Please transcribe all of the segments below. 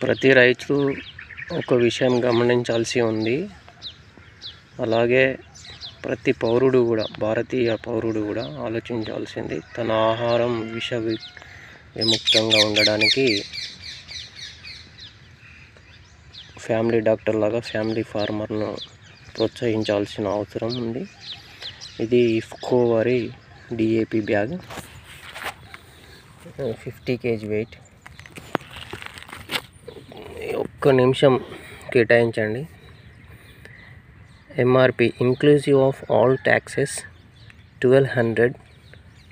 ప్రతి రైతు ఒక విషయం గమనించాల్సి ఉంది. అలాగే ప్రతి పౌరుడు కూడా, భారతీయ పౌరుడు కూడా ఆలోచించాల్సింది తన ఆహారం విముక్తంగా ఉండడానికి ఫ్యామిలీ డాక్టర్ లాగా ఫ్యామిలీ ఫార్మర్ను ప్రోత్సహించాల్సిన అవసరం ఉంది. ఇది ఇఫ్కో వారి DAP బ్యాగ్, 50 kg వెయిట్. ఒక్క నిమిషం కేటాయించండి. MRP inclusive of all taxes 1200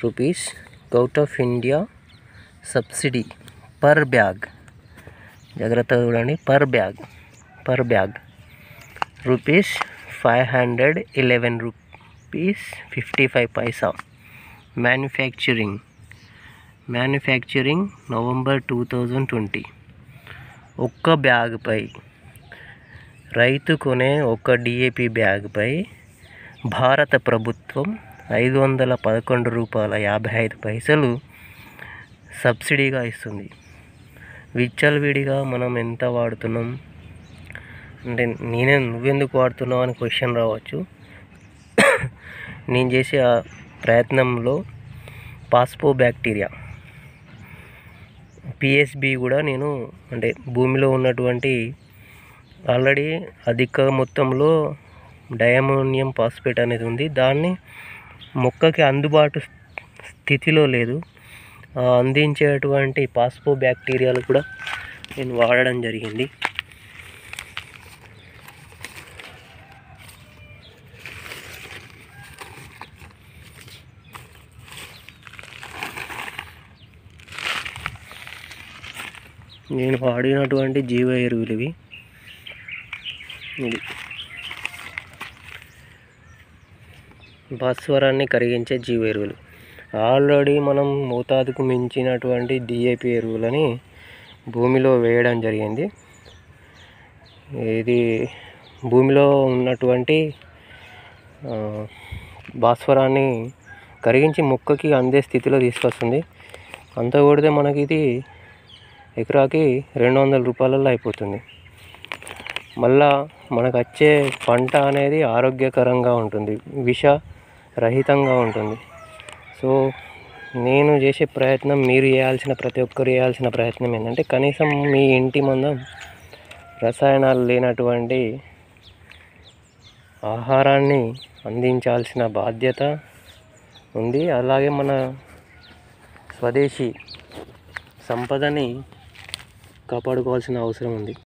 rupees. Out of India subsidy per bag, జాగ్రత్తగా చూడండి, per bag rupees 511 rupees 55 paisa. Manufacturing November 2020. ఒక్క బ్యాగ్పై, రైతు కొనే ఒక DAP బ్యాగ్పై భారత ప్రభుత్వం 511 రూపాయల 55 పైసలు సబ్సిడీగా ఇస్తుంది. విచ్చలవిడిగా మనం ఎంత వాడుతున్నాం అంటే, నువ్వెందుకు వాడుతున్నావు అని క్వశ్చన్ రావచ్చు. నేను చేసే ఆ ప్రయత్నంలో పాస్పోబ్యాక్టీరియా PSB కూడా నేను అంటే భూమిలో ఉన్నటువంటి ఆల్రెడీ అధిక మొత్తంలో డయామోనియం ఫాస్ఫేట్ అనేది ఉంది. దాన్ని మొక్కకి అందుబాటు స్థితిలో లేదు. అందించేటువంటి పాస్పోబ్యాక్టీరియాలు కూడా నేను వాడడం జరిగింది. నేను వాడినటువంటి జీవ ఎరువులు ఇవి. ఇది భాస్వరాన్ని కరిగించే జీవ ఎరువులు. ఆల్రెడీ మనం మోతాదుకు మించినటువంటి DAP ఎరువులని భూమిలో వేయడం జరిగింది. ఇది భూమిలో ఉన్నటువంటి భాస్వరాన్ని కరిగించి మొక్కకి అందే స్థితిలో తీసుకొస్తుంది. అంత కొడితే మనకి ఇది ఎకరాకి 200 రూపాయలలో అయిపోతుంది. మళ్ళా మనకు వచ్చే పంట అనేది ఆరోగ్యకరంగా ఉంటుంది, విషరహితంగా ఉంటుంది. సో నేను చేసే ప్రయత్నం, ప్రతి ఒక్కరు చేయాల్సిన ప్రయత్నం ఏంటంటే, కనీసం మీ ఇంటి మందం రసాయనాలు లేనటువంటి ఆహారాన్ని అందించాల్సిన బాధ్యత ఉంది. అలాగే మన స్వదేశీ సంపదని కాపాడుకోవాల్సిన అవసరం ఉంది.